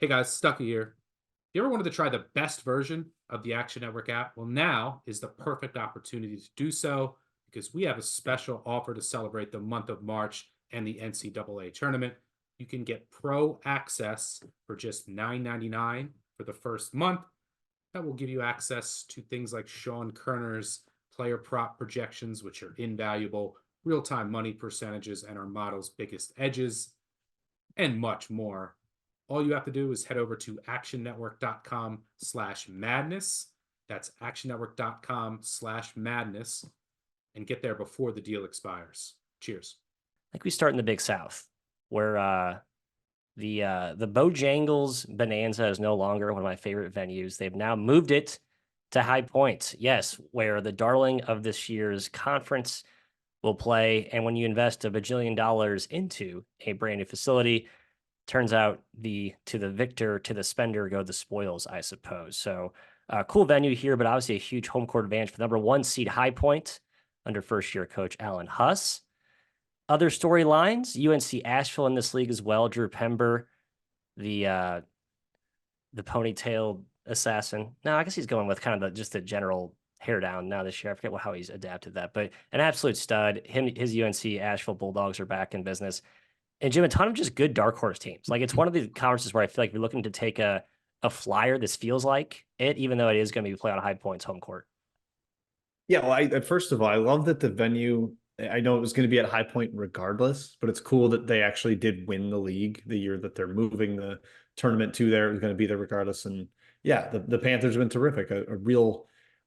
Hey guys, Stucky here. You ever wanted to try the best version of the Action Network app? Well, now is the perfect opportunity to do so because we have a special offer to celebrate the month of March and the NCAA tournament. You can get pro access for just $9.99 for the first month. That will give you access to things like Sean Kerner's player prop projections, which are invaluable, real-time money percentages, and our model's biggest edges, and much more. All you have to do is head over to actionnetwork.com/madness. That's actionnetwork.com/madness and get there before the deal expires. Cheers. I think we start in the Big South, where the Bojangles Bonanza is no longer one of my favorite venues. They've now moved it to High Point, yes, where the darling of this year's conference will play. And when you invest $1 bajillion into a brand new facility, turns out to the victor, to the spender go the spoils, I suppose. So cool venue here, but obviously a huge home court advantage for the number 1 seed High Point under first-year coach Alan Huss. Other storylines, UNC Asheville in this league as well. Drew Pember, the ponytailed assassin. No, I guess he's going with kind of just the general hair down now this year. I forget how he's adapted that, but an absolute stud. His UNC Asheville Bulldogs are back in business. And Jim, a ton of just good dark horse teams. Like, it's one of the conferences where I feel like we're looking to take a flyer. This feels like it, even though it is going to be played on High Point's home court. Yeah, well, first of all, I love that the venue, I know it was going to be at High Point regardless, but it's cool that they actually did win the league the year that they're moving the tournament to there. It was going to be there regardless. And yeah, the Panthers have been terrific. A real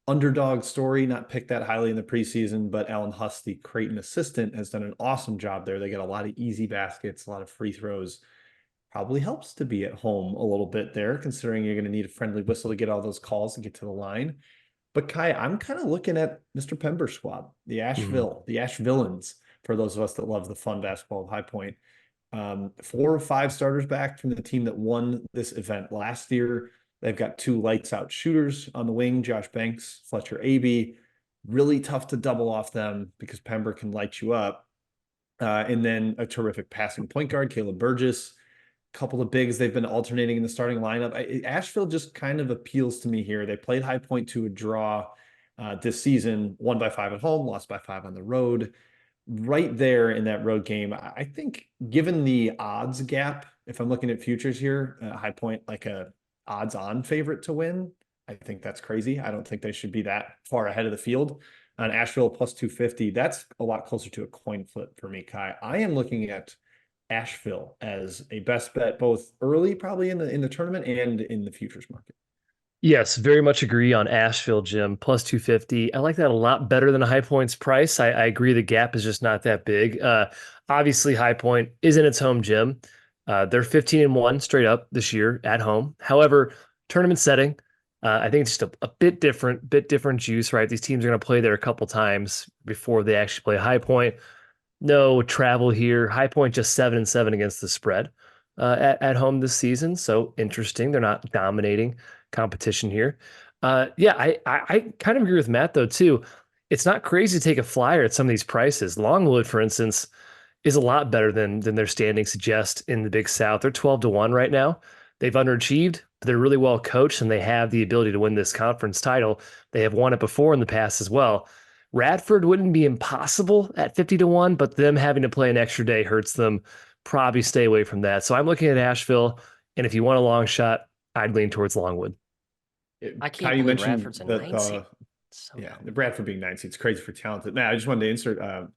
underdog story, not picked that highly in the preseason, but Alan Huss, the Creighton assistant, has done an awesome job there. They get a lot of easy baskets, a lot of free throws. Probably helps to be at home a little bit there, considering you're going to need a friendly whistle to get all those calls and get to the line. But Kai, I'm kind of looking at Mr. Pember's squad, the Ashevillans, for those of us that love the fun basketball of High Point. 4 or 5 starters back from the team that won this event last year. They've got 2 lights out shooters on the wing, Josh Banks, Fletcher Aby. Really tough to double off them because Pember can light you up. And then a terrific passing point guard, Caleb Burgess. Couple of bigs they've been alternating in the starting lineup. Asheville just kind of appeals to me here. They played High Point to a draw this season, won by 5 at home, lost by 5 on the road. Right there in that road game, I think given the odds gap, if I'm looking at futures here, High Point like a odds-on favorite to win. I think that's crazy. I don't think they should be that far ahead of the field. On Asheville plus 250, that's a lot closer to a coin flip for me, Kai. I am looking at Asheville as a best bet, both early probably in the tournament and in the futures market. Yes, very much agree on Asheville, Jim. Plus 250. I like that a lot better than a High Point's price. I agree the gap is just not that big. Obviously, High Point is in its home gym. They're 15-1 straight up this year at home. However, tournament setting, I think it's just a bit different juice, right? These teams are going to play there a couple times before they actually play High Point. No travel here. High Point just 7-7 against the spread at home this season. So interesting. They're not dominating competition here. Yeah, I kind of agree with Matt though too. It's not crazy to take a flyer at some of these prices. Longwood, for instance, is a lot better than their standings suggest in the Big South. They're 12-1 right now. They've underachieved, but they're really well coached and they have the ability to win this conference title. They have won it before in the past as well. Radford wouldn't be impossible at 50-1, but them having to play an extra day hurts them. Probably stay away from that. So I'm looking at Asheville, and if you want a long shot, I'd lean towards Longwood. I can't believe Radford's a 9 seed. The Bradford being 9 seed, it's crazy for talented. Matt, I just wanted to insert,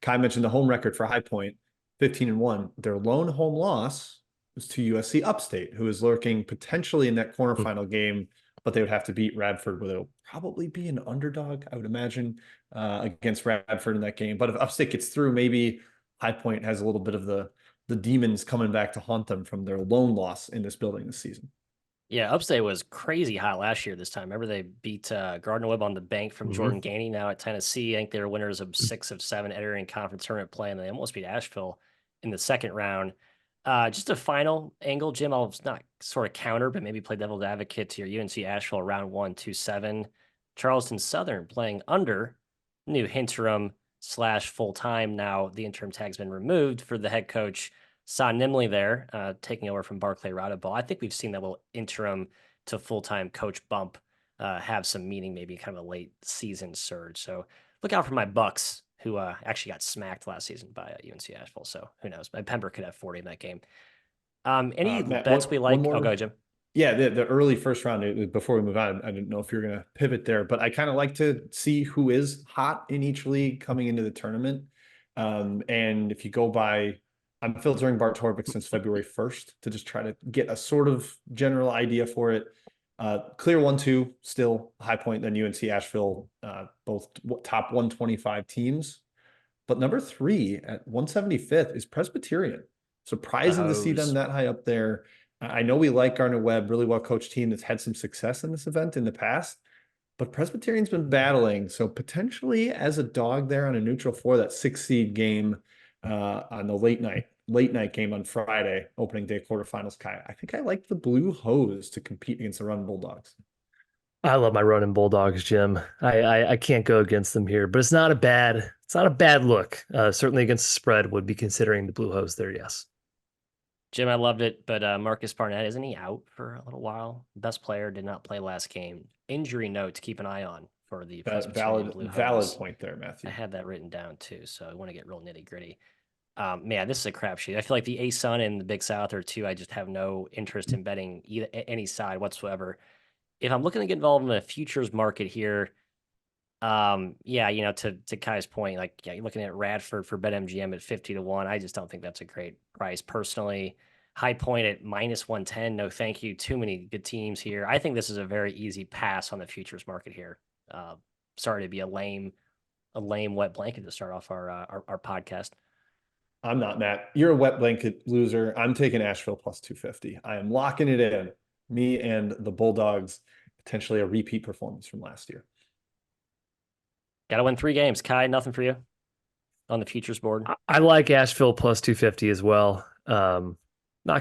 Kai mentioned the home record for High Point, 15-1. Their lone home loss was to USC Upstate, who is lurking potentially in that quarterfinal game, but they would have to beat Radford, where they'll probably be an underdog, I would imagine, against Radford in that game. But if Upstate gets through, maybe High Point has a little bit of the demons coming back to haunt them from their lone loss in this building this season. Yeah, Upstate was crazy hot last year this time. Remember they beat Gardner Webb on the bank from Jordan Gainey now at Tennessee. I think they were winners of 6 of 7 entering conference tournament play, and they almost beat Asheville in the second round. Just a final angle, Jim, I'll not sort of counter, but maybe play devil's advocate to your UNC Asheville round 1, 2-7. Charleston Southern playing under new interim / full-time. Now the interim tag's been removed for the head coach Saw Nimley there, taking over from Barclay Rodaball. I think we've seen that little interim to full-time coach bump have some meaning, maybe kind of a late season surge. So look out for my Bucks, who actually got smacked last season by UNC Asheville. So who knows? My Pembroke could have 40 in that game. Any Matt, bets we like? more. Oh, go ahead, Jim. Yeah, the early first round, before we move on, I didn't know if you're going to pivot there, but I kind of like to see who is hot in each league coming into the tournament. And if you go by, I'm filtering Bart Torvik since February 1st to just try to get a sort of general idea for it. Clear 1-2, still High Point, then UNC Asheville, both top 125 teams. But number 3 at 175th is Presbyterian. Surprising to see them that high up there. I know we like Gardner Webb, really well coached team that's had some success in this event in the past, but Presbyterian's been battling. So potentially as a dog there on a neutral floor, that 6 seed game on the late night game on Friday, opening day quarterfinals. Kai, I think I like the Blue Hose to compete against the Running Bulldogs. I love my running Bulldogs, Jim. I can't go against them here, but it's not a bad look. Certainly against the spread, would be considering the Blue Hose there. Yes. Jim, I loved it, but Marcus Barnett, isn't he out for a little while? Best player, did not play last game. Injury note to keep an eye on for the valid point there, Matthew. I had that written down too, so I want to get real nitty gritty. Man, this is a crapshoot. I feel like the A-Sun and the Big South are two I just have no interest in betting any side whatsoever. If I'm looking to get involved in a futures market here, to Kai's point, you're looking at Radford for BetMGM at 50-1. I just don't think that's a great price personally. High Point at -110. No, thank you. Too many good teams here. I think this is a very easy pass on the futures market here. Sorry to be a lame wet blanket to start off our podcast. I'm not, Matt. You're a wet blanket loser. I'm taking Asheville plus 250. I am locking it in. Me and the Bulldogs, potentially a repeat performance from last year. Got to win 3 games. Kai, nothing for you on the futures board? I like Asheville plus 250 as well. Not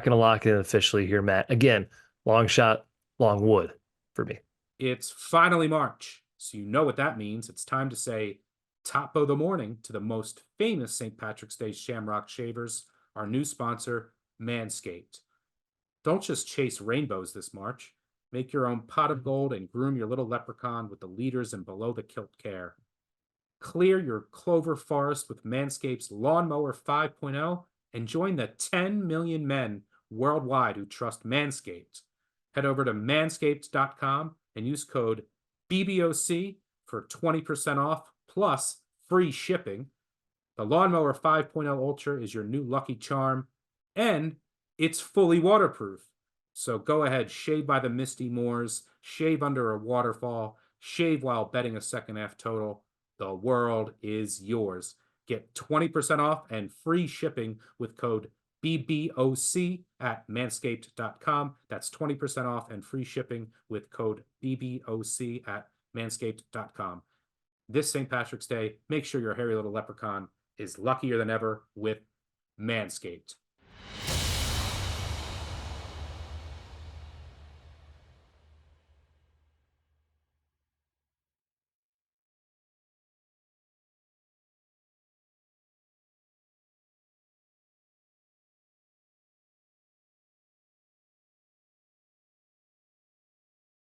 going to lock it in officially here, Matt. Again, long shot, long wood for me. It's finally March, so you know what that means. It's time to say top of the morning to the most famous St. Patrick's Day Shamrock Shavers, our new sponsor, Manscaped. Don't just chase rainbows this March. Make your own pot of gold and groom your little leprechaun with the leaders in below-the-kilt care. Clear your clover forest with Manscaped's Lawnmower 5.0 and join the 10 million men worldwide who trust Manscaped. Head over to manscaped.com and use code BBOC for 20% off plus free shipping. The Lawnmower 5.0 Ultra is your new lucky charm, and it's fully waterproof. So go ahead, shave by the misty moors, shave under a waterfall, shave while betting a second half total. The world is yours. Get 20% off and free shipping with code BBOC at manscaped.com. That's 20% off and free shipping with code BBOC at manscaped.com. This St. Patrick's Day, make sure your hairy little leprechaun is luckier than ever with Manscaped.